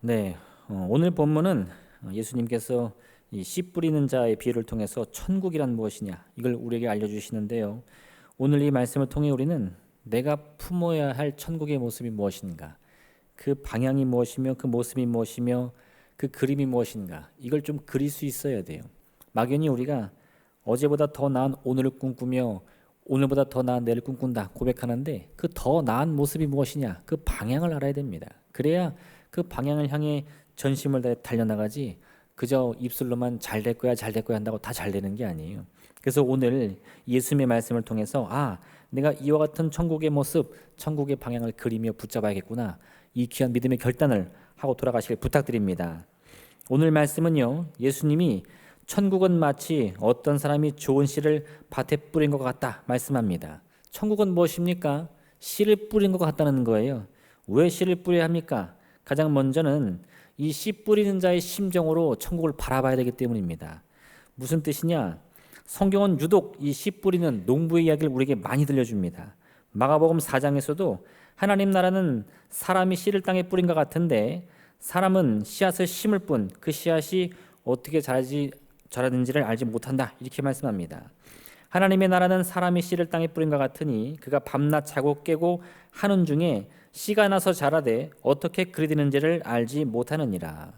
네, 오늘 본문은 예수님께서 이 씨 뿌리는 자의 비유를 통해서 천국이란 무엇이냐 이걸 우리에게 알려주시는데요. 오늘 이 말씀을 통해 우리는 내가 품어야 할 천국의 모습이 무엇인가, 그 방향이 무엇이며 그 모습이 무엇이며 그 그림이 무엇인가 이걸 좀 그릴 수 있어야 돼요. 막연히 우리가 어제보다 더 나은 오늘을 꿈꾸며 오늘보다 더 나은 내일을 꿈꾼다 고백하는데 그 더 나은 모습이 무엇이냐, 그 방향을 알아야 됩니다. 그래야 그 방향을 향해 전심을 다해 달려나가지 그저 입술로만 잘 될 거야 잘 될 거야 한다고 다 잘 되는 게 아니에요. 그래서 오늘 예수님의 말씀을 통해서 내가 이와 같은 천국의 모습, 천국의 방향을 그리며 붙잡아야겠구나, 이 귀한 믿음의 결단을 하고 돌아가시길 부탁드립니다. 오늘 말씀은요, 예수님이 천국은 마치 어떤 사람이 좋은 씨를 밭에 뿌린 것 같다 말씀합니다. 천국은 무엇입니까? 씨를 뿌린 것 같다는 거예요. 왜 씨를 뿌려야 합니까? 가장 먼저는 이 씨 뿌리는 자의 심정으로 천국을 바라봐야 되기 때문입니다. 무슨 뜻이냐? 성경은 유독 이 씨 뿌리는 농부의 이야기를 우리에게 많이 들려줍니다. 마가복음 4장에서도 하나님 나라는 사람이 씨를 땅에 뿌린 것 같은데 사람은 씨앗을 심을 뿐 그 씨앗이 어떻게 자라는지를 알지 못한다, 이렇게 말씀합니다. 하나님의 나라는 사람이 씨를 땅에 뿌린 것 같으니 그가 밤낮 자고 깨고 하는 중에 씨가 나서 자라되 어떻게 그리 되는지를 알지 못하느니라.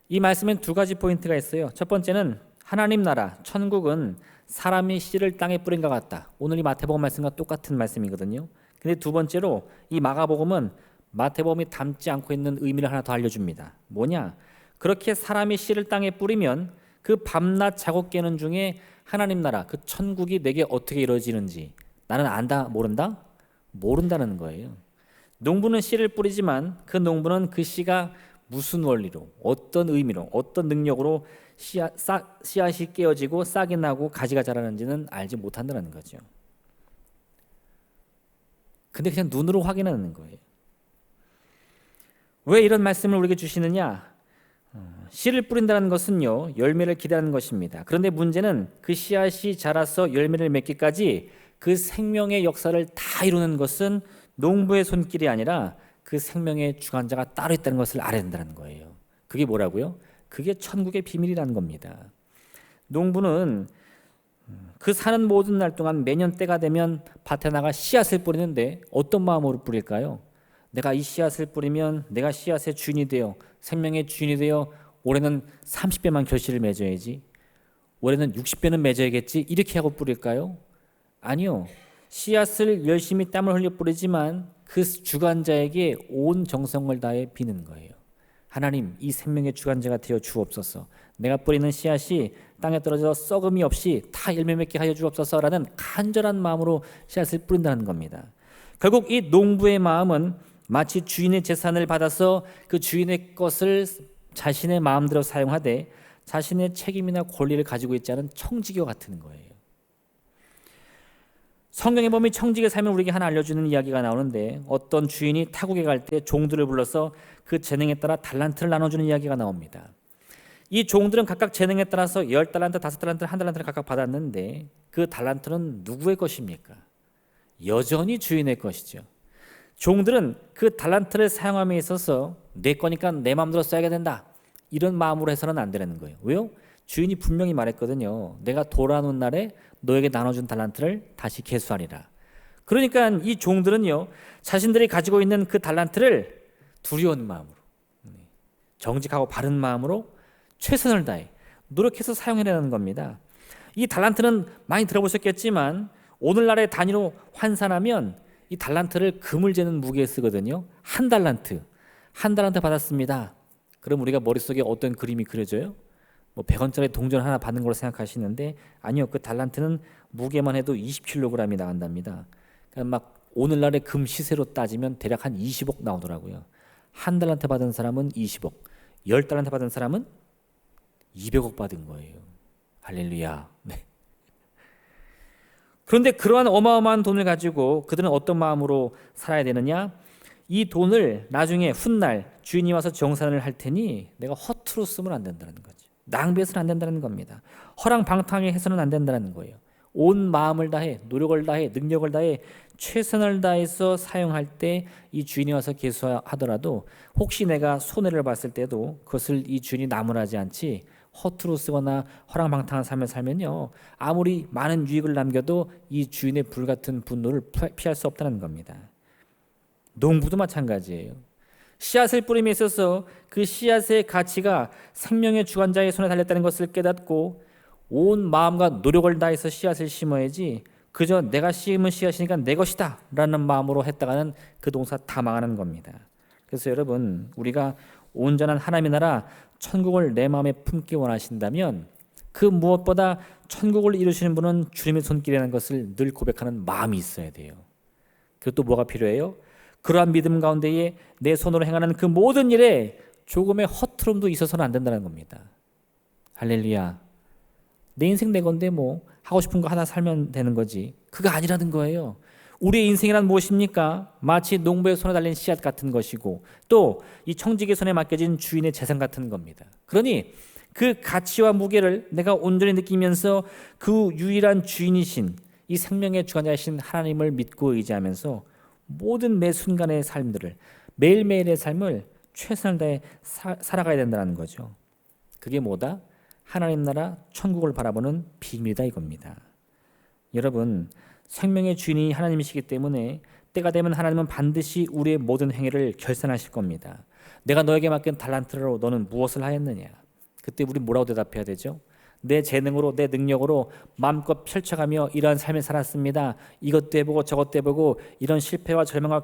이 말씀엔 두 가지 포인트가 있어요. 첫 번째는 하나님 나라, 천국은 사람이 씨를 땅에 뿌린 것 같다. 오늘 이 마태복음 말씀과 똑같은 말씀이거든요. 근데 두 번째로 이 마가복음은 마태복음이 담지 않고 있는 의미를 하나 더 알려줍니다. 뭐냐? 그렇게 사람이 씨를 땅에 뿌리면 그 밤낮 자고 깨는 중에 하나님 나라, 그 천국이 내게 어떻게 이루어지는지 나는 안다, 모른다? 모른다는 거예요. 농부는 씨를 뿌리지만 그 농부는 그 씨가 무슨 원리로, 어떤 의미로, 어떤 능력으로 씨앗이 깨어지고 싹이 나고 가지가 자라는지는 알지 못한다는 거죠. 근데 그냥 눈으로 확인하는 거예요. 왜 이런 말씀을 우리에게 주시느냐? 씨를 뿌린다는 것은요, 열매를 기대하는 것입니다. 그런데 문제는 그 씨앗이 자라서 열매를 맺기까지 그 생명의 역사를 다 이루는 것은 농부의 손길이 아니라 그 생명의 주관자가 따로 있다는 것을 알아야 된다는 거예요. 그게 뭐라고요? 그게 천국의 비밀이라는 겁니다. 농부는 그 사는 모든 날 동안 매년 때가 되면 밭에 나가 씨앗을 뿌리는데 어떤 마음으로 뿌릴까요? 내가 이 씨앗을 뿌리면 내가 씨앗의 주인이 되어 생명의 주인이 되어 올해는 30배만 결실을 맺어야지, 올해는 60배는 맺어야겠지, 이렇게 하고 뿌릴까요? 아니요. 씨앗을 열심히 땀을 흘려 뿌리지만 그 주관자에게 온 정성을 다해 비는 거예요. 하나님, 이 생명의 주관자가 되어 주옵소서. 내가 뿌리는 씨앗이 땅에 떨어져 썩음이 없이 다 열매 맺게 하여 주옵소서라는 간절한 마음으로 씨앗을 뿌린다는 겁니다. 결국 이 농부의 마음은 마치 주인의 재산을 받아서 그 주인의 것을 자신의 마음대로 사용하되 자신의 책임이나 권리를 가지고 있지 않은 청지기와 같은 거예요. 성경에 보면 청지기의 삶을 우리에게 하나 알려주는 이야기가 나오는데 어떤 주인이 타국에 갈 때 종들을 불러서 그 재능에 따라 달란트를 나눠주는 이야기가 나옵니다. 이 종들은 각각 재능에 따라서 10달란트, 5달란트, 1달란트를 각각 받았는데 그 달란트는 누구의 것입니까? 여전히 주인의 것이죠. 종들은 그 달란트를 사용함에 있어서 내 거니까 내 마음대로 써야 된다, 이런 마음으로 해서는 안 되는 거예요. 왜요? 주인이 분명히 말했거든요. 내가 돌아오는 날에 너에게 나눠준 달란트를 다시 계수하리라. 그러니까 이 종들은요, 자신들이 가지고 있는 그 달란트를 두려운 마음으로, 정직하고 바른 마음으로 최선을 다해 노력해서 사용해내는 겁니다. 이 달란트는 많이 들어보셨겠지만 오늘날의 단위로 환산하면 이 달란트를 금을 재는 무게에 쓰거든요. 한 달란트 받았습니다. 그럼 우리가 머릿속에 어떤 그림이 그려져요? 100원짜리 동전 하나 받는 걸로 생각하시는데 아니요, 그 달란트는 무게만 해도 20kg이 나간답니다. 그러니까 막 오늘날의 금 시세로 따지면 대략 한 20억 나오더라고요. 한 달란트 받은 사람은 20억, 10달란트 받은 사람은 200억 받은 거예요. 할렐루야. 네. 그런데 그러한 어마어마한 돈을 가지고 그들은 어떤 마음으로 살아야 되느냐? 이 돈을 나중에 훗날 주인이 와서 정산을 할 테니 내가 허투루 쓰면 안 된다는 거죠. 낭비해서는 안 된다는 겁니다. 허랑방탕하게 해서는 안 된다는 거예요. 온 마음을 다해, 노력을 다해, 능력을 다해, 최선을 다해서 사용할 때 이 주인이 와서 개수하더라도 혹시 내가 손해를 봤을 때도 그것을 이 주인이 나무라지 않지 허투루 쓰거나 허랑방탕한 삶을 살면요, 아무리 많은 유익을 남겨도 이 주인의 불같은 분노를 피할 수 없다는 겁니다. 농부도 마찬가지예요. 씨앗을 뿌림에 있어서 그 씨앗의 가치가 생명의 주관자의 손에 달렸다는 것을 깨닫고 온 마음과 노력을 다해서 씨앗을 심어야지, 그저 내가 심은 씨앗이니까 내 것이다 라는 마음으로 했다가는 그 농사 다 망하는 겁니다. 그래서 여러분, 우리가 온전한 하나님의 나라 천국을 내 마음에 품기 원하신다면 그 무엇보다 천국을 이루시는 분은 주님의 손길이라는 것을 늘 고백하는 마음이 있어야 돼요. 그것도 뭐가 필요해요? 그러한 믿음 가운데에 내 손으로 행하는 그 모든 일에 조금의 허투름도 있어서는 안 된다는 겁니다. 할렐루야. 내 인생 내 건데 뭐 하고 싶은 거 하나 살면 되는 거지, 그거 아니라는 거예요. 우리의 인생이란 무엇입니까? 마치 농부의 손에 달린 씨앗 같은 것이고 또 이 청지기의 손에 맡겨진 주인의 재산 같은 겁니다. 그러니 그 가치와 무게를 내가 온전히 느끼면서 그 유일한 주인이신 이 생명의 주관자이신 하나님을 믿고 의지하면서 모든 매 순간의 삶들을, 매일매일의 삶을 최선을 다해 살아가야 된다는 거죠. 그게 뭐다? 하나님 나라 천국을 바라보는 비밀이다 이겁니다. 여러분, 생명의 주인이 하나님이시기 때문에 때가 되면 하나님은 반드시 우리의 모든 행위를 결산하실 겁니다. 내가 너에게 맡긴 달란트로 너는 무엇을 하였느냐? 그때 우리 뭐라고 대답해야 되죠? 내 재능으로, 내 능력으로 마음껏 펼쳐가며 이러한 삶을 살았습니다. 이것도 해보고 저것도 해보고 이런 실패와 절망과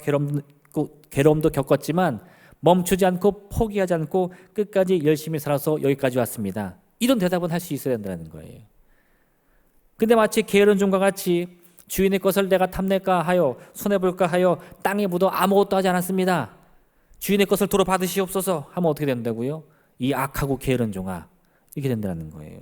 괴로움도 겪었지만 멈추지 않고 포기하지 않고 끝까지 열심히 살아서 여기까지 왔습니다. 이런 대답은 할 수 있어야 된다는 거예요. 근데 마치 게으른 종과 같이 주인의 것을 내가 탐낼까 하여 손해볼까 하여 땅에 묻어 아무것도 하지 않았습니다. 주인의 것을 도로 받으시옵소서 하면 어떻게 된다고요? 이 악하고 게으른 종아, 이렇게 된다는 거예요.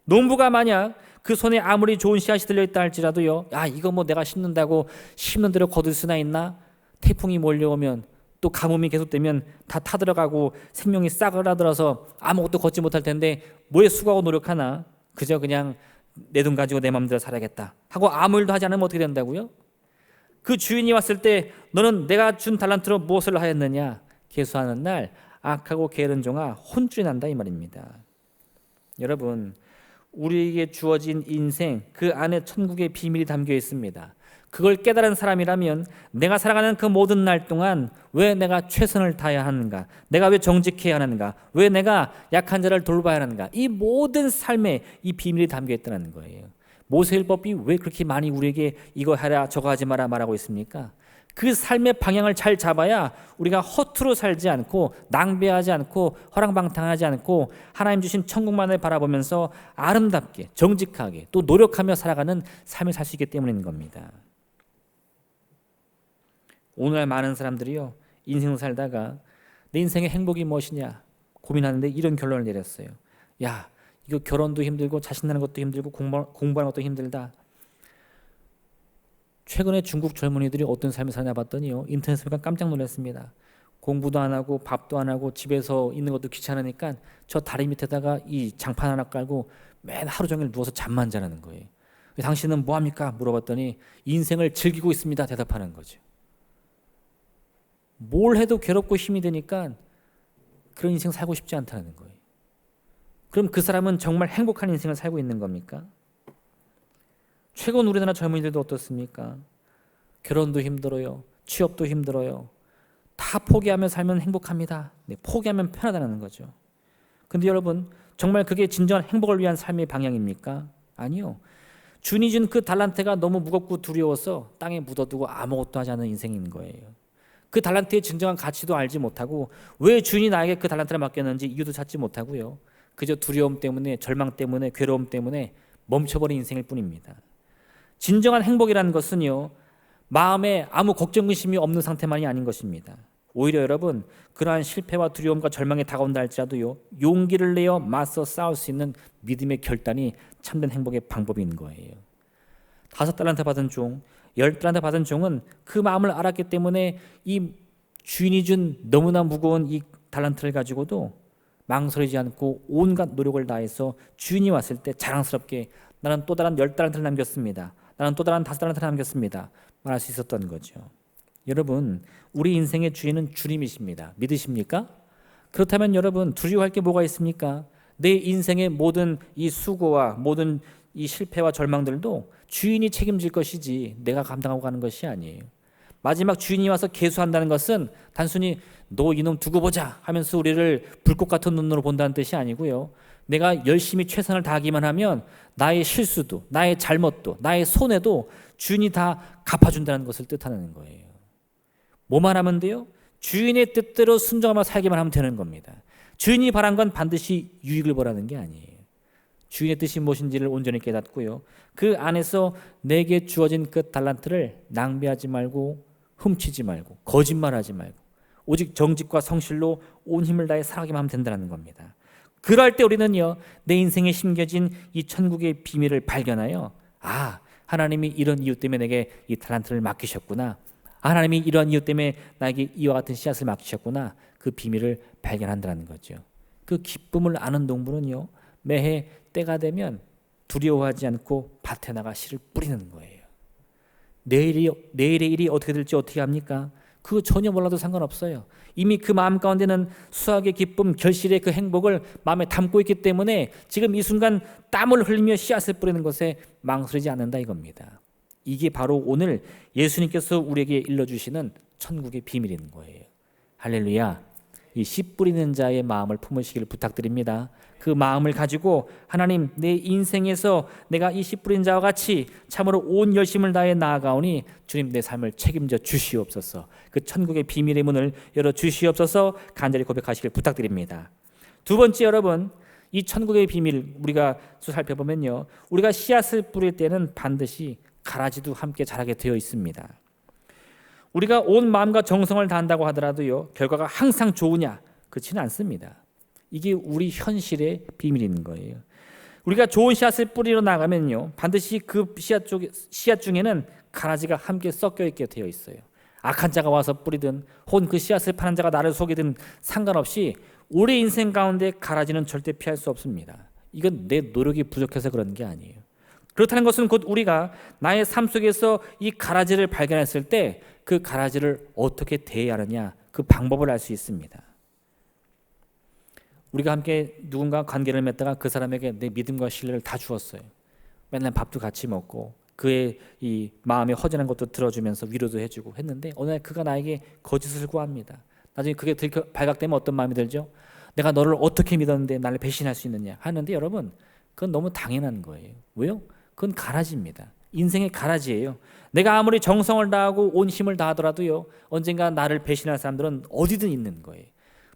농부가 만약 그 손에 아무리 좋은 씨앗이 들려있다 할지라도요, 이거 뭐 내가 심는다고 심는 대로 거둘 수나 있나? 태풍이 몰려오면 또 가뭄이 계속되면 다 타들어가고 생명이 싸그라들어서 아무것도 걷지 못할 텐데 뭐에 수고하고 노력하나? 그저 그냥 내 돈 가지고 내 마음대로 살아야겠다 하고 아무 일도 하지 않으면 어떻게 된다고요? 그 주인이 왔을 때 너는 내가 준 달란트로 무엇을 하였느냐? 계수하는 날 악하고 게으른 종아, 혼쭐이 난다 이 말입니다. 여러분, 우리에게 주어진 인생, 그 안에 천국의 비밀이 담겨 있습니다. 그걸 깨달은 사람이라면 내가 살아가는 그 모든 날 동안 왜 내가 최선을 다해야 하는가? 내가 왜 정직해야 하는가? 왜 내가 약한 자를 돌봐야 하는가? 이 모든 삶에 이 비밀이 담겨 있다는 거예요. 모세율법이 왜 그렇게 많이 우리에게 이거 하라 저거 하지 마라 말하고 있습니까? 그 삶의 방향을 잘 잡아야 우리가 허투루 살지 않고 낭비하지 않고 허랑방탕하지 않고 하나님 주신 천국만을 바라보면서 아름답게 정직하게 또 노력하며 살아가는 삶을 살 수 있기 때문인 겁니다. 오늘날 많은 사람들이요, 인생을 살다가 내 인생의 행복이 무엇이냐 고민하는데 이런 결론을 내렸어요. 야, 이거 결혼도 힘들고 자식 낳는 것도 힘들고 공부하는 것도 힘들다. 최근에 중국 젊은이들이 어떤 삶을 사냐 봤더니요, 인터넷에 보니까 깜짝 놀랐습니다. 공부도 안 하고 밥도 안 하고 집에서 있는 것도 귀찮으니까 저 다리 밑에다가 이 장판 하나 깔고 맨 하루 종일 누워서 잠만 자라는 거예요. 당신은 뭐합니까? 물어봤더니 인생을 즐기고 있습니다 대답하는 거죠. 뭘 해도 괴롭고 힘이 드니까 그런 인생 살고 싶지 않다는 거예요. 그럼 그 사람은 정말 행복한 인생을 살고 있는 겁니까? 최근 우리나라 젊은이들도 어떻습니까? 결혼도 힘들어요. 취업도 힘들어요. 다 포기하며 살면 행복합니다. 네, 포기하면 편하다는 거죠. 근데 여러분, 정말 그게 진정한 행복을 위한 삶의 방향입니까? 아니요. 주인이 준 그 달란트가 너무 무겁고 두려워서 땅에 묻어두고 아무것도 하지 않는 인생인 거예요. 그 달란트의 진정한 가치도 알지 못하고 왜 주인이 나에게 그 달란트를 맡겼는지 이유도 찾지 못하고요. 그저 두려움 때문에, 절망 때문에, 괴로움 때문에 멈춰버린 인생일 뿐입니다. 진정한 행복이라는 것은요, 마음에 아무 걱정 근심이 없는 상태만이 아닌 것입니다. 오히려 여러분, 그러한 실패와 두려움과 절망이 다가온다 할지라도요, 용기를 내어 맞서 싸울 수 있는 믿음의 결단이 참된 행복의 방법인 거예요. 5달란트 받은 종, 10달란트 받은 종은 그 마음을 알았기 때문에 이 주인이 준 너무나 무거운 이 달란트를 가지고도 망설이지 않고 온갖 노력을 다해서 주인이 왔을 때 자랑스럽게 나는 또 다른 10달란트를 남겼습니다. 나는 또 다른 5달란트를 남겼습니다. 말할 수 있었던 거죠. 여러분, 우리 인생의 주인은 주님이십니다. 믿으십니까? 그렇다면 여러분, 두려워할 게 뭐가 있습니까? 내 인생의 모든 이 수고와 모든 이 실패와 절망들도 주인이 책임질 것이지 내가 감당하고 가는 것이 아니에요. 마지막 주인이 와서 계수한다는 것은 단순히 너 이놈 두고 보자 하면서 우리를 불꽃 같은 눈으로 본다는 뜻이 아니고요. 내가 열심히 최선을 다하기만 하면 나의 실수도, 나의 잘못도, 나의 손해도 주인이 다 갚아준다는 것을 뜻하는 거예요. 뭐만 하면 돼요? 주인의 뜻대로 순종하며 살기만 하면 되는 겁니다. 주인이 바란 건 반드시 유익을 보라는 게 아니에요. 주인의 뜻이 무엇인지를 온전히 깨닫고요. 그 안에서 내게 주어진 그 달란트를 낭비하지 말고 훔치지 말고 거짓말하지 말고 오직 정직과 성실로 온 힘을 다해 살아가기만 하면 된다는 겁니다. 그럴 때 우리는요, 내 인생에 심겨진 이 천국의 비밀을 발견하여 하나님이 이런 이유 때문에 내게 이 달란트를 맡기셨구나. 하나님이 이러한 이유 때문에 나에게 이와 같은 씨앗을 맡기셨구나. 그 비밀을 발견한다는 거죠. 그 기쁨을 아는 농부는요, 매해 때가 되면 두려워하지 않고 밭에 나가 씨를 뿌리는 거예요. 내일의 일이 어떻게 될지 어떻게 합니까? 그거 전혀 몰라도 상관없어요. 이미 그 마음 가운데는 수확의 기쁨, 결실의 그 행복을 마음에 담고 있기 때문에 지금 이 순간 땀을 흘리며 씨앗을 뿌리는 것에 망설이지 않는다 이겁니다. 이게 바로 오늘 예수님께서 우리에게 일러주시는 천국의 비밀인 거예요. 할렐루야. 이 씨 뿌리는 자의 마음을 품으시기를 부탁드립니다. 그 마음을 가지고 하나님, 내 인생에서 내가 이 씨 뿌린 자와 같이 참으로 온 열심을 다해 나아가오니 주님, 내 삶을 책임져 주시옵소서. 그 천국의 비밀의 문을 열어 주시옵소서. 간절히 고백하시길 부탁드립니다. 두 번째, 여러분, 이 천국의 비밀 우리가 살펴보면요, 우리가 씨앗을 뿌릴 때는 반드시 가라지도 함께 자라게 되어 있습니다. 우리가 온 마음과 정성을 다한다고 하더라도요, 결과가 항상 좋으냐? 그렇지는 않습니다. 이게 우리 현실의 비밀인 거예요. 우리가 좋은 씨앗을 뿌리러 나가면요, 반드시 그 씨앗 중에는 가라지가 함께 섞여 있게 되어 있어요. 악한 자가 와서 뿌리든 혹은 그 씨앗을 파는 자가 나를 속이든 상관없이 우리 인생 가운데 가라지는 절대 피할 수 없습니다. 이건 내 노력이 부족해서 그런 게 아니에요. 그렇다는 것은 곧 우리가 나의 삶 속에서 이 가라지를 발견했을 때 그 가라지를 어떻게 대해야 하느냐, 그 방법을 알 수 있습니다. 우리가 함께 누군가 관계를 맺다가 그 사람에게 내 믿음과 신뢰를 다 주었어요. 맨날 밥도 같이 먹고 그의 이 마음이 허전한 것도 들어주면서 위로도 해주고 했는데 어느 날 그가 나에게 거짓을 구합니다. 나중에 그게 발각되면 어떤 마음이 들죠? 내가 너를 어떻게 믿었는데 나를 배신할 수 있느냐 하는데, 여러분, 그건 너무 당연한 거예요. 왜요? 그건 가라지입니다. 인생의 가라지예요. 내가 아무리 정성을 다하고 온 힘을 다하더라도요, 언젠가 나를 배신할 사람들은 어디든 있는 거예요.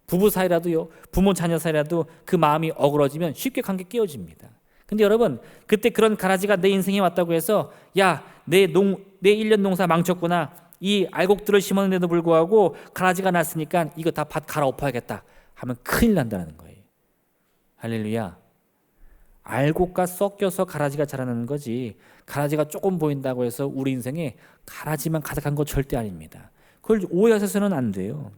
부부 사이라도요, 부모 자녀 사이라도 그 마음이 어그러지면 쉽게 관계 깨어집니다. 근데 여러분, 그때 그런 가라지가 내 인생에 왔다고 해서 야, 내 1년 농사 망쳤구나, 이 알곡들을 심었는데도 불구하고 가라지가 났으니까 이거 다 밭 갈아엎어야겠다 하면 큰일 난다는 거예요. 할렐루야. 알곡과 섞여서 가라지가 자라는 거지, 가라지가 조금 보인다고 해서 우리 인생에 가라지만 가득한 거 절대 아닙니다. 그걸 오해하셔서는 안 돼요.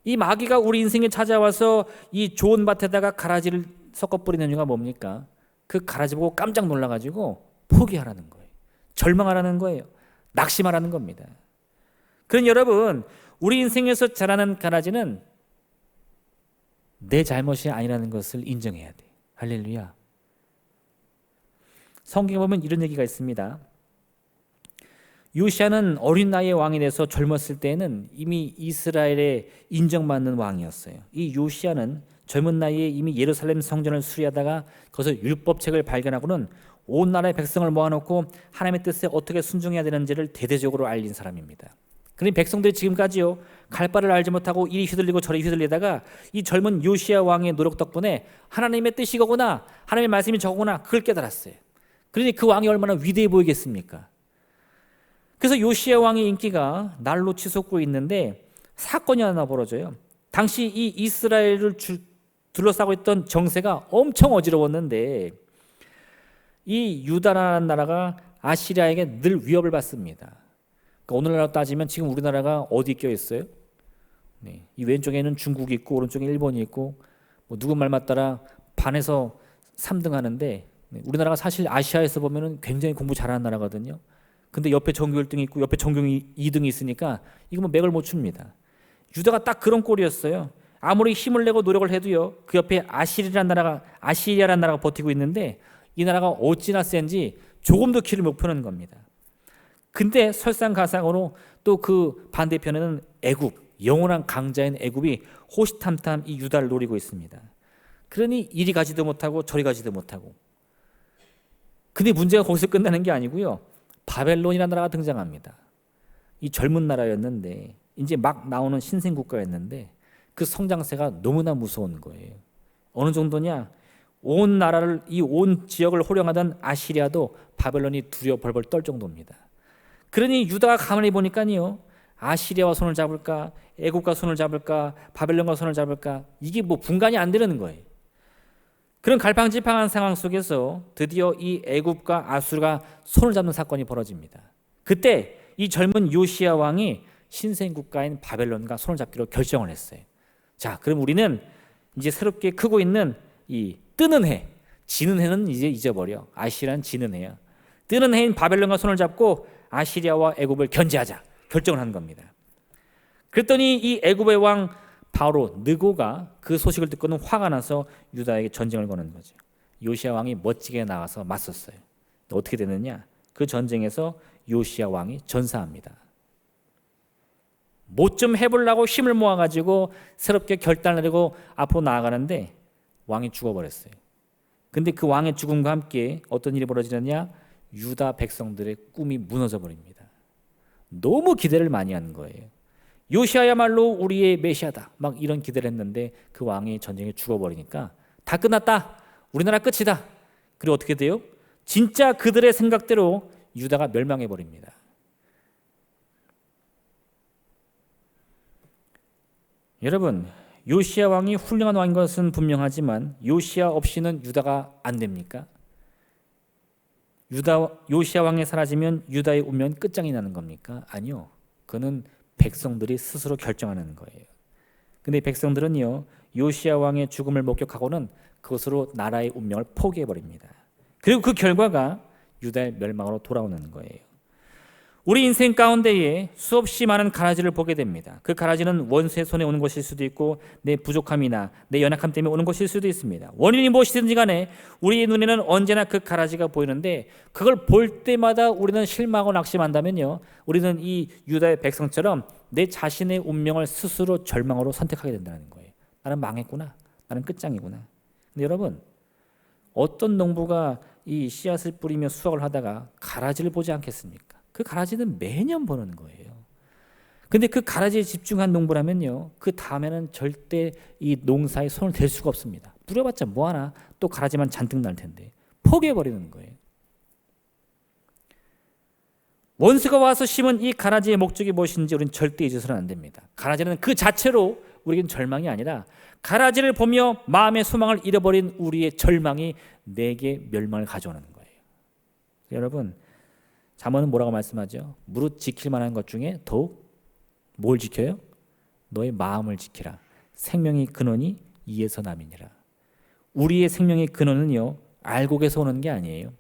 이 마귀가 우리 인생에 찾아와서 이 좋은 밭에다가 가라지를 섞어 뿌리는 이유가 뭡니까? 그 가라지 보고 깜짝 놀라가지고 포기하라는 거예요. 절망하라는 거예요. 낙심하라는 겁니다. 그런 여러분, 우리 인생에서 자라는 가라지는 내 잘못이 아니라는 것을 인정해야 돼요. 할렐루야. 성경에 보면 이런 얘기가 있습니다. 요시아는 어린 나이에 왕이 돼서 젊었을 때에는 이미 이스라엘에 인정받는 왕이었어요. 이 요시아는 젊은 나이에 이미 예루살렘 성전을 수리하다가 거기서 율법책을 발견하고는 온 나라의 백성을 모아놓고 하나님의 뜻에 어떻게 순종해야 되는지를 대대적으로 알린 사람입니다. 그러니 백성들이 지금까지요, 갈 바를 알지 못하고 이리 휘둘리고 저리 휘둘리다가 이 젊은 요시아 왕의 노력 덕분에 하나님의 뜻이 이거구나, 하나님의 말씀이 저거구나, 그걸 깨달았어요. 그러니 그 왕이 얼마나 위대해 보이겠습니까? 그래서 요시아 왕의 인기가 날로 치솟고 있는데 사건이 하나 벌어져요. 당시 이 이스라엘을 둘러싸고 있던 정세가 엄청 어지러웠는데 이 유다라는 나라가 아시리아에게 늘 위협을 받습니다. 그러니까 오늘날로 따지면 지금 우리나라가 어디 껴 있어요? 네, 이 왼쪽에는 중국이 있고 오른쪽에 일본이 있고 뭐 누구 말 맞따라 반에서 3등 하는데 우리나라가 사실 아시아에서 보면은 굉장히 공부 잘하는 나라거든요. 근데 옆에 전교 1등이 있고 옆에 전교 2등이 있으니까 이거 뭐 맥을 못 춥니다. 유다가 딱 그런 꼴이었어요. 아무리 힘을 내고 노력을 해도요, 그 옆에 아시리아라는 나라가 버티고 있는데 이 나라가 어찌나 센지 조금도 키를 못 펴는 겁니다. 근데 설상가상으로 또 그 반대편에는 애굽, 영원한 강자인 애굽이 호시탐탐 이 유다를 노리고 있습니다. 그러니 이리 가지도 못하고 저리 가지도 못하고. 근데 문제가 거기서 끝나는 게 아니고요. 바벨론이라는 나라가 등장합니다. 이 젊은 나라였는데 이제 막 나오는 신생 국가였는데 그 성장세가 너무나 무서운 거예요. 어느 정도냐? 온 나라를, 이 온 지역을 호령하던 아시리아도 바벨론이 두려워 벌벌 떨 정도입니다. 그러니 유다가 가만히 보니까요, 아시리아와 손을 잡을까, 애국과 손을 잡을까, 바벨론과 손을 잡을까, 이게 뭐 분간이 안 되는 거예요. 그런 갈팡질팡한 상황 속에서 드디어 이 애굽과 아수르가 손을 잡는 사건이 벌어집니다. 그때 이 젊은 요시야 왕이 신생 국가인 바벨론과 손을 잡기로 결정을 했어요. 자, 그럼 우리는 이제 새롭게 크고 있는 이 뜨는 해, 지는 해는 이제 잊어버려. 아시리아는 지는 해야. 뜨는 해인 바벨론과 손을 잡고 아시리아와 애굽을 견제하자 결정을 한 겁니다. 그랬더니 이 애굽의 왕 바로 느고가 그 소식을 듣고는 화가 나서 유다에게 전쟁을 거는 거죠. 요시야 왕이 멋지게 나가서 맞섰어요. 어떻게 됐느냐? 그 전쟁에서 요시야 왕이 전사합니다. 뭐 좀 해보려고 힘을 모아가지고 새롭게 결단을 내고 앞으로 나아가는데 왕이 죽어버렸어요. 근데 그 왕의 죽음과 함께 어떤 일이 벌어지느냐? 유다 백성들의 꿈이 무너져 버립니다. 너무 기대를 많이 한 거예요. 요시아야말로 우리의 메시아다, 막 이런 기대를 했는데 그 왕이 전쟁에 죽어버리니까 다 끝났다, 우리나라 끝이다. 그리고 어떻게 돼요? 진짜 그들의 생각대로 유다가 멸망해 버립니다. 여러분, 요시야 왕이 훌륭한 왕인 것은 분명하지만 요시야 없이는 유다가 안 됩니까? 요시야 왕이 사라지면 유다의 운명은 끝장이 나는 겁니까? 아니요. 그는 백성들이 스스로 결정하는 거예요. 근데 백성들은요, 요시야 왕의 죽음을 목격하고는 그것으로 나라의 운명을 포기해 버립니다. 그리고 그 결과가 유다의 멸망으로 돌아오는 거예요. 우리 인생 가운데에 수없이 많은 가라지를 보게 됩니다. 그 가라지는 원수의 손에 오는 것일 수도 있고 내 부족함이나 내 연약함 때문에 오는 것일 수도 있습니다. 원인이 무엇이든지 간에 우리의 눈에는 언제나 그 가라지가 보이는데 그걸 볼 때마다 우리는 실망하고 낙심한다면요, 우리는 이 유다의 백성처럼 내 자신의 운명을 스스로 절망으로 선택하게 된다는 거예요. 나는 망했구나, 나는 끝장이구나. 근데 여러분, 어떤 농부가 이 씨앗을 뿌리며 수확을 하다가 가라지를 보지 않겠습니까? 그 가라지는 매년 보는 거예요. 근데 그 가라지에 집중한 농부라면요, 그 다음에는 절대 이 농사에 손을 댈 수가 없습니다. 뿌려봤자 뭐하나, 또 가라지만 잔뜩 날 텐데 포기해버리는 거예요. 원수가 와서 심은 이 가라지의 목적이 무엇인지 우리는 절대 잊어서는 안 됩니다. 가라지는 그 자체로 우리에겐 절망이 아니라 가라지를 보며 마음의 소망을 잃어버린 우리의 절망이 내게 멸망을 가져오는 거예요. 여러분, 잠언은 뭐라고 말씀하죠? 무릇 지킬 만한 것 중에 더욱 뭘 지켜요? 너의 마음을 지키라. 생명의 근원이 이에서 남이니라. 우리의 생명의 근원은요, 알곡에서 오는 게 아니에요.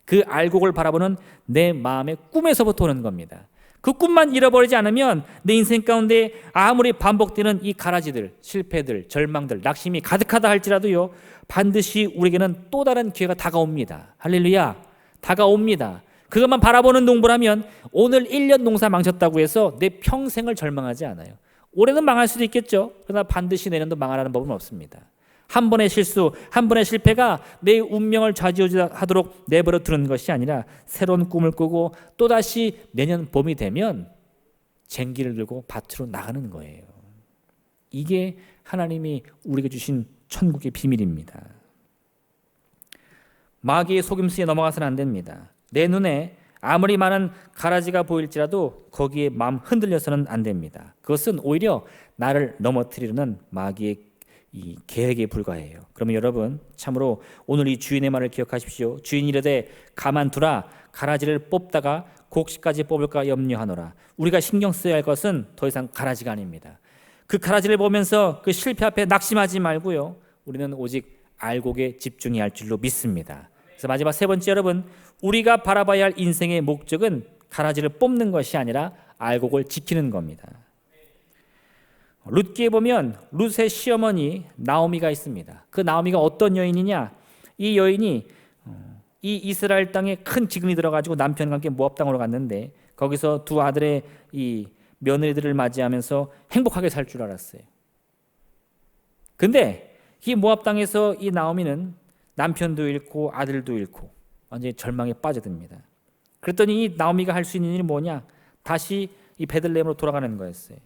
그 알곡을 바라보는 내 마음의 꿈에서부터 오는 겁니다. 그 꿈만 잃어버리지 않으면 내 인생 가운데 아무리 반복되는 이 가라지들, 실패들, 절망들, 낙심이 가득하다 할지라도요, 반드시 우리에게는 또 다른 기회가 다가옵니다. 할렐루야, 다가옵니다. 그것만 바라보는 농부라면 오늘 1년 농사 망쳤다고 해서 내 평생을 절망하지 않아요. 올해는 망할 수도 있겠죠. 그러나 반드시 내년도 망하라는 법은 없습니다. 한 번의 실수, 한 번의 실패가 내 운명을 좌지우지하도록 내버려 두는 것이 아니라 새로운 꿈을 꾸고 또다시 내년 봄이 되면 쟁기를 들고 밭으로 나가는 거예요. 이게 하나님이 우리에게 주신 천국의 비밀입니다. 마귀의 속임수에 넘어가서는 안 됩니다. 내 눈에 아무리 많은 가라지가 보일지라도 거기에 마음 흔들려서는 안 됩니다. 그것은 오히려 나를 넘어뜨리는 마귀의 이 계획에 불과해요. 그러면 여러분, 참으로 오늘 이 주인의 말을 기억하십시오. 주인이 이르되 가만두라, 가라지를 뽑다가 곡식까지 뽑을까 염려하노라. 우리가 신경 써야 할 것은 더 이상 가라지가 아닙니다. 그 가라지를 보면서 그 실패 앞에 낙심하지 말고요, 우리는 오직 알곡에 집중해야 할 줄로 믿습니다. 그래서 마지막 세 번째, 여러분, 우리가 바라봐야 할 인생의 목적은 가라지를 뽑는 것이 아니라 알곡을 지키는 겁니다. 룻기에 보면 룻의 시어머니 나오미가 있습니다. 그 나오미가 어떤 여인이냐? 이 여인이 이 이스라엘 땅에 큰 기근이 들어가지고 남편과 함께 모압 땅으로 갔는데 거기서 두 아들의 이 며느리들을 맞이하면서 행복하게 살 줄 알았어요. 근데 이 모압 땅에서 이 나오미는 남편도 잃고 아들도 잃고 완전히 절망에 빠져듭니다. 그랬더니 이 나오미가 할 수 있는 일이 뭐냐? 다시 이 베들레헴으로 돌아가는 거였어요.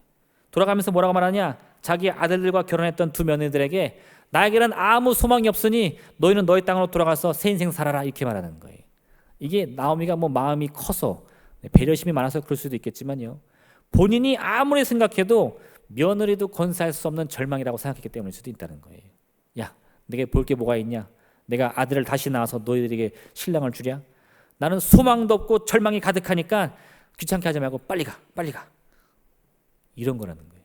돌아가면서 뭐라고 말하냐? 자기 아들들과 결혼했던 두 며느리들에게 나에게는 아무 소망이 없으니 너희는 너희 땅으로 돌아가서 새 인생 살아라, 이렇게 말하는 거예요. 이게 나오미가 뭐 마음이 커서 배려심이 많아서 그럴 수도 있겠지만요, 본인이 아무리 생각해도 며느리도 건사할 수 없는 절망이라고 생각했기 때문일 수도 있다는 거예요. 야, 내게 볼 게 뭐가 있냐? 내가 아들을 다시 낳아서 너희들에게 신랑을 주랴? 나는 소망도 없고 절망이 가득하니까 귀찮게 하지 말고 빨리 가, 빨리 가. 이런 거라는 거예요.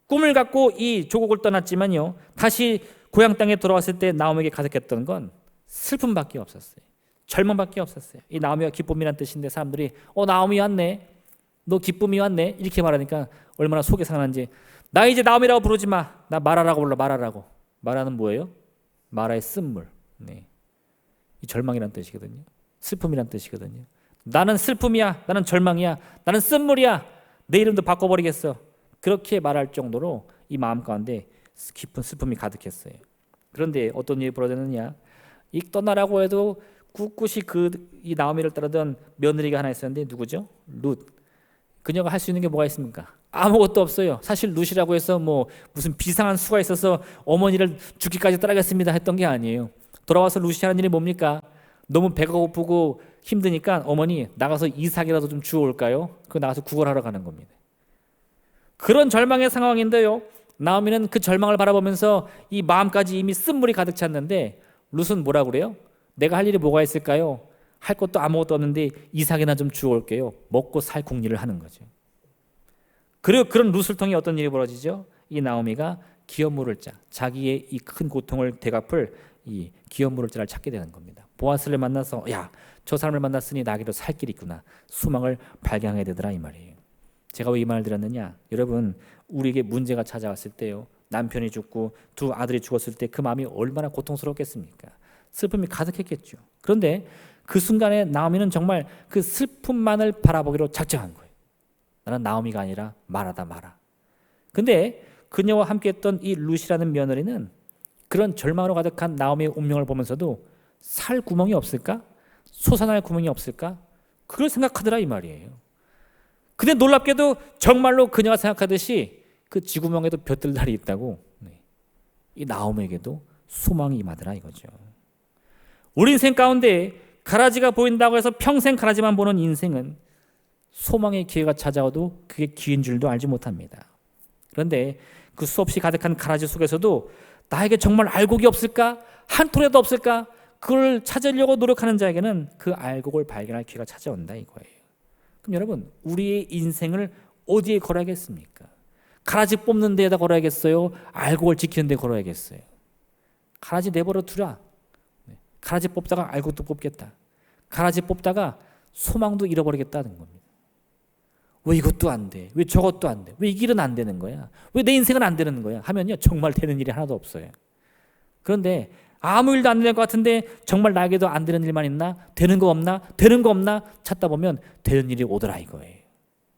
꿈을 갖고 이 조국을 떠났지만요, 다시 고향 땅에 돌아왔을 때 나오미에게 가득했던 건 슬픔밖에 없었어요. 절망밖에 없었어요. 이 나오미가 기쁨이란 뜻인데 사람들이 나오미 왔네, 너 기쁨이 왔네, 이렇게 말하니까 얼마나 속이 상하는지. 나 이제 나오미라고 부르지 마, 나 마라라고 불러. 마라라고. 마라는 뭐예요? 마라의 쓴물. 네. 이 절망이란 뜻이거든요. 슬픔이란 뜻이거든요. 나는 슬픔이야, 나는 절망이야, 나는 쓴물이야, 내 이름도 바꿔버리겠어. 그렇게 말할 정도로 이 마음 가운데 깊은 슬픔이 가득했어요. 그런데 어떤 일이 벌어졌느냐? 이 떠나라고 해도 꿋꿋이 이 나오미를 따르던 며느리가 하나 있었는데 누구죠? 룻. 그녀가 할 수 있는 게 뭐가 있습니까? 아무것도 없어요. 사실 룻이라고 해서 뭐 무슨 비상한 수가 있어서 어머니를 죽기까지 따라가겠습니다 했던 게 아니에요. 돌아와서 룻이 하는 일이 뭡니까? 너무 배가 고프고 힘드니까 어머니 나가서 이삭이라도 좀 주워올까요? 그 나가서 구걸하러 가는 겁니다. 그런 절망의 상황인데요, 나오미는 그 절망을 바라보면서 이 마음까지 이미 쓴물이 가득 찼는데 룻은 뭐라 그래요? 내가 할 일이 뭐가 있을까요? 할 것도 아무것도 없는데 이삭이나 좀 주워올게요. 먹고 살 궁리를 하는 거죠. 그리고 그런 룻을 통해 어떤 일이 벌어지죠? 이 나오미가 기업물을 짜, 자기의 이 큰 고통을 대갚을 이 기업물을 자를 찾게 되는 겁니다. 보아스를 만나서 야, 저 사람을 만났으니 나에게도 살 길이 있구나, 소망을 발견하게 되더라, 이 말이에요. 제가 왜 이 말을 드렸느냐? 여러분, 우리에게 문제가 찾아왔을 때요, 남편이 죽고 두 아들이 죽었을 때 그 마음이 얼마나 고통스럽겠습니까? 슬픔이 가득했겠죠. 그런데 그 순간에 나오미는 정말 그 슬픔만을 바라보기로 작정한 거예요. 나는 나오미가 아니라 마라다, 마라. 근데 그녀와 함께했던 이 룻이라는 며느리는 그런 절망으로 가득한 나오미의 운명을 보면서도 살 구멍이 없을까? 솟아날 구멍이 없을까? 그걸 생각하더라, 이 말이에요. 근데 놀랍게도 정말로 그녀가 생각하듯이 그 쥐구멍에도 볕들달이 있다고, 이 나오미에게도 소망이 임하더라, 이거죠. 우리 인생 가운데 가라지가 보인다고 해서 평생 가라지만 보는 인생은 소망의 기회가 찾아와도 그게 기회인 줄도 알지 못합니다. 그런데 그 수없이 가득한 가라지 속에서도 나에게 정말 알곡이 없을까? 한 톨이라도 없을까? 그걸 찾으려고 노력하는 자에게는 그 알곡을 발견할 기회가 찾아온다, 이거예요. 그럼 여러분, 우리의 인생을 어디에 걸어야겠습니까? 가라지 뽑는 데에다 걸어야겠어요? 알곡을 지키는 데 걸어야겠어요? 가라지 내버려 두라. 가라지 뽑다가 알곡도 뽑겠다. 가라지 뽑다가 소망도 잃어버리겠다는 겁니다. 왜 이것도 안 돼? 왜 저것도 안 돼? 왜 이 길은 안 되는 거야? 왜 내 인생은 안 되는 거야? 하면요, 정말 되는 일이 하나도 없어요. 그런데 아무 일도 안 될 것 같은데 정말 나에게도 안 되는 일만 있나? 되는 거 없나? 되는 거 없나? 찾다 보면 되는 일이 오더라, 이거예요.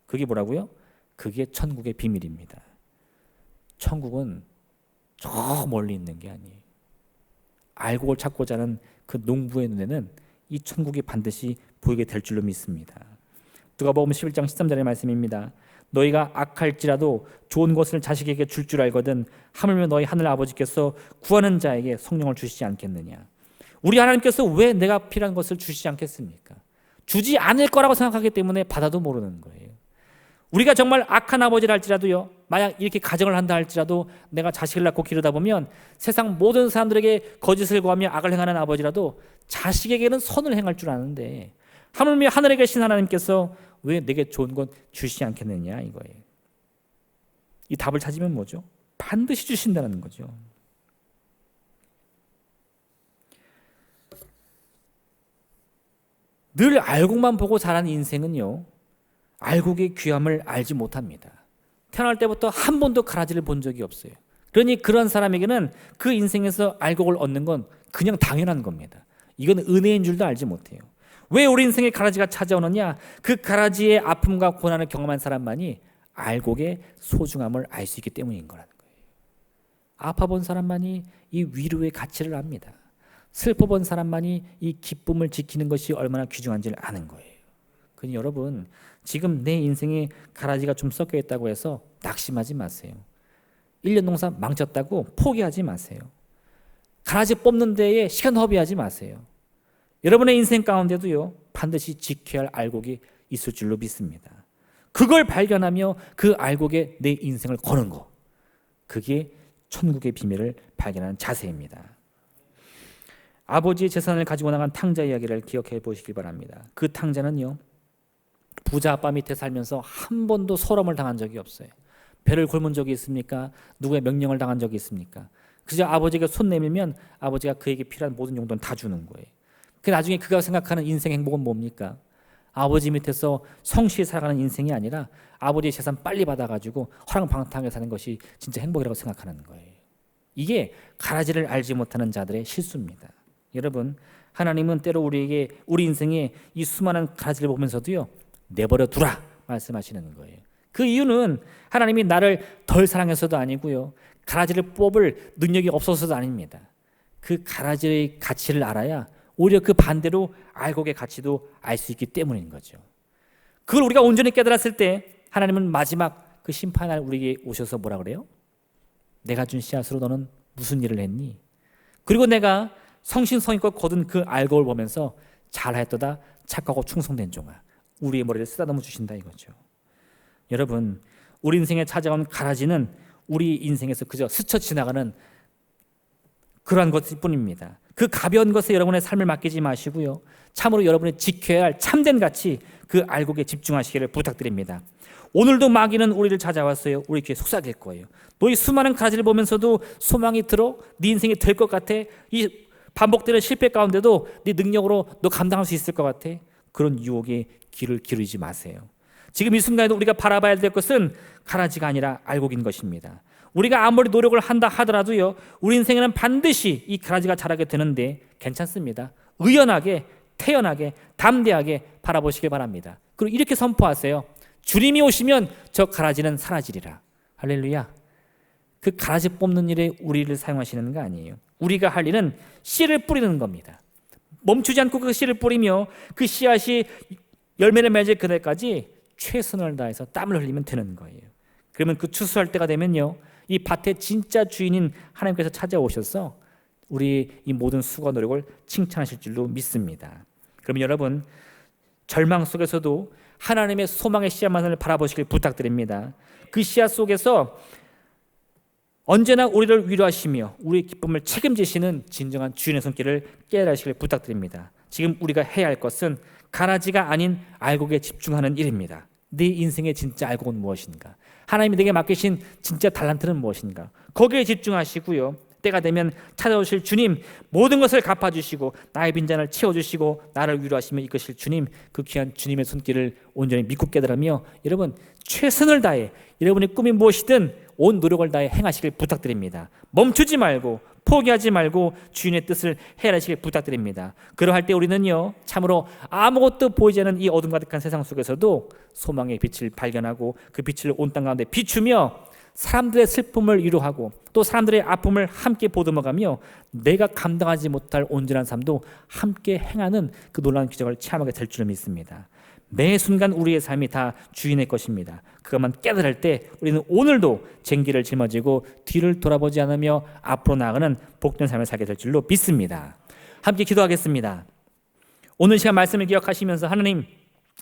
그게 뭐라고요? 그게 천국의 비밀입니다. 천국은 저 멀리 있는 게 아니에요. 알곡을 찾고자 하는 그 농부의 눈에는 이 천국이 반드시 보이게 될 줄로 믿습니다. 누가복음 11장 13절의 말씀입니다. 너희가 악할지라도 좋은 것을 자식에게 줄 알거든 하물며 너희 하늘 아버지께서 구하는 자에게 성령을 주시지 않겠느냐. 우리 하나님께서 왜 내가 필요한 것을 주시지 않겠습니까? 주지 않을 거라고 생각하기 때문에 받아도 모르는 거예요. 우리가 정말 악한 아버지를 할지라도요, 만약 이렇게 가정을 한다 할지라도 내가 자식을 낳고 기르다 보면 세상 모든 사람들에게 거짓을 구하며 악을 행하는 아버지라도 자식에게는 선을 행할 줄 아는데 하물며 하늘에 계신 하나님께서 왜 내게 좋은 건 주시지 않겠느냐, 이거예요. 이 답을 찾으면 뭐죠? 반드시 주신다는 거죠. 늘 알곡만 보고 자란 인생은요, 알곡의 귀함을 알지 못합니다. 태어날 때부터 한 번도 가라지를 본 적이 없어요. 그러니 그런 사람에게는 그 인생에서 알곡을 얻는 건 그냥 당연한 겁니다. 이건 은혜인 줄도 알지 못해요. 왜 우리 인생에 가라지가 찾아오느냐? 그 가라지의 아픔과 고난을 경험한 사람만이 알곡의 소중함을 알 수 있기 때문인 거라는 거예요. 아파본 사람만이 이 위로의 가치를 압니다. 슬퍼본 사람만이 이 기쁨을 지키는 것이 얼마나 귀중한지를 아는 거예요. 그러니 여러분, 지금 내 인생에 가라지가 좀 섞여 있다고 해서 낙심하지 마세요. 1년 농사 망쳤다고 포기하지 마세요. 가라지 뽑는 데에 시간 허비하지 마세요. 여러분의 인생 가운데도요, 반드시 지켜야 할 알곡이 있을 줄로 믿습니다. 그걸 발견하며 그 알곡에 내 인생을 거는 거, 그게 천국의 비밀을 발견하는 자세입니다. 아버지의 재산을 가지고 나간 탕자 이야기를 기억해 보시길 바랍니다. 그 탕자는요, 부자 아빠 밑에 살면서 한 번도 소름을 당한 적이 없어요. 배를 굶은 적이 있습니까? 누구의 명령을 당한 적이 있습니까? 그저 아버지가 손 내밀면 아버지가 그에게 필요한 모든 용도는 다 주는 거예요. 그 나중에 그가 생각하는 인생 행복은 뭡니까? 아버지 밑에서 성실히 살아가는 인생이 아니라 아버지의 재산 빨리 받아가지고 허랑방탕하게 사는 것이 진짜 행복이라고 생각하는 거예요. 이게 가라지를 알지 못하는 자들의 실수입니다. 여러분, 하나님은 때로 우리에게 우리 인생에 이 수많은 가라지를 보면서도요, 내버려 두라 말씀하시는 거예요. 그 이유는 하나님이 나를 덜 사랑해서도 아니고요, 가라지를 뽑을 능력이 없어서도 아닙니다. 그 가라지의 가치를 알아야 오히려 그 반대로 알곡의 가치도 알 수 있기 때문인 거죠. 그걸 우리가 온전히 깨달았을 때 하나님은 마지막 그 심판날 우리에게 오셔서 뭐라 그래요? 내가 준 씨앗으로 너는 무슨 일을 했니? 그리고 내가 성신성의껏 거둔 그 알곡을 보면서 잘하였도다 착하고 충성된 종아, 우리의 머리를 쓰다듬어 주신다 이거죠. 여러분, 우리 인생에 찾아온 가라지는 우리 인생에서 그저 스쳐 지나가는 그러한 것일 뿐입니다. 그 가벼운 것에 여러분의 삶을 맡기지 마시고요, 참으로 여러분이 지켜야 할 참된 가치, 그 알곡에 집중하시기를 부탁드립니다. 오늘도 마귀는 우리를 찾아왔어요. 우리 귀에 속삭일 거예요. 너희 수많은 가라지를 보면서도 소망이 들어? 네 인생이 될 것 같아? 이 반복되는 실패 가운데도 네 능력으로 너 감당할 수 있을 것 같아? 그런 유혹에 귀를 기울이지 마세요. 지금 이 순간에도 우리가 바라봐야 될 것은 가라지가 아니라 알곡인 것입니다. 우리가 아무리 노력을 한다 하더라도요, 우리 인생에는 반드시 이 가라지가 자라게 되는데 괜찮습니다. 의연하게, 태연하게, 담대하게 바라보시길 바랍니다. 그리고 이렇게 선포하세요. 주님이 오시면 저 가라지는 사라지리라. 할렐루야. 그 가라지 뽑는 일에 우리를 사용하시는 거 아니에요. 우리가 할 일은 씨를 뿌리는 겁니다. 멈추지 않고 그 씨를 뿌리며 그 씨앗이 열매를 맺을 그날까지 최선을 다해서 땀을 흘리면 되는 거예요. 그러면 그 추수할 때가 되면요, 이 밭의 진짜 주인인 하나님께서 찾아오셔서 우리 이 모든 수고 노력을 칭찬하실 줄로 믿습니다. 그러면 여러분, 절망 속에서도 하나님의 소망의 씨앗만을 바라보시길 부탁드립니다. 그 씨앗 속에서 언제나 우리를 위로하시며 우리의 기쁨을 책임지시는 진정한 주인의 손길을 깨달으시길 부탁드립니다. 지금 우리가 해야 할 것은 가라지가 아닌 알곡에 집중하는 일입니다. 네 인생의 진짜 알곡은 무엇인가? 하나님이 내게 맡기신 진짜 달란트는 무엇인가? 거기에 집중하시고요, 때가 되면 찾아오실 주님, 모든 것을 갚아주시고 나의 빈잔을 채워주시고 나를 위로하시며 이끄실 주님, 그 귀한 주님의 손길을 온전히 믿고 깨달으며 여러분, 최선을 다해 여러분의 꿈이 무엇이든 온 노력을 다해 행하시길 부탁드립니다. 멈추지 말고 포기하지 말고 주인의 뜻을 헤아리시길 부탁드립니다. 그러할 때 우리는요, 참으로 아무것도 보이지 않는 이 어둠 가득한 세상 속에서도 소망의 빛을 발견하고 그 빛을 온 땅 가운데 비추며 사람들의 슬픔을 위로하고 또 사람들의 아픔을 함께 보듬어가며 내가 감당하지 못할 온전한 삶도 함께 행하는 그 놀라운 기적을 체험하게 될 줄 믿습니다. 매 순간 우리의 삶이 다 주인의 것입니다. 그것만 깨달을 때 우리는 오늘도 쟁기를 짊어지고 뒤를 돌아보지 않으며 앞으로 나아가는 복된 삶을 살게 될 줄로 믿습니다. 함께 기도하겠습니다. 오늘 시간 말씀을 기억하시면서 하나님,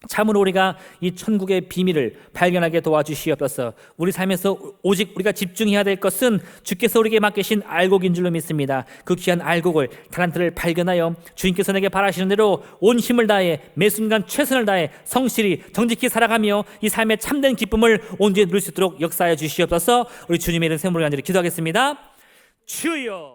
참으로 우리가 이 천국의 비밀을 발견하게 도와주시옵소서. 우리 삶에서 오직 우리가 집중해야 될 것은 주께서 우리에게 맡기신 알곡인 줄로 믿습니다. 그 귀한 알곡을, 달란트를 발견하여 주님께서 내게 바라시는 대로 온 힘을 다해 매 순간 최선을 다해 성실히 정직히 살아가며 이 삶의 참된 기쁨을 온전히 누릴 수 있도록 역사하여 주시옵소서. 우리 주님의 이름 생물을 간절히 기도하겠습니다. 주여.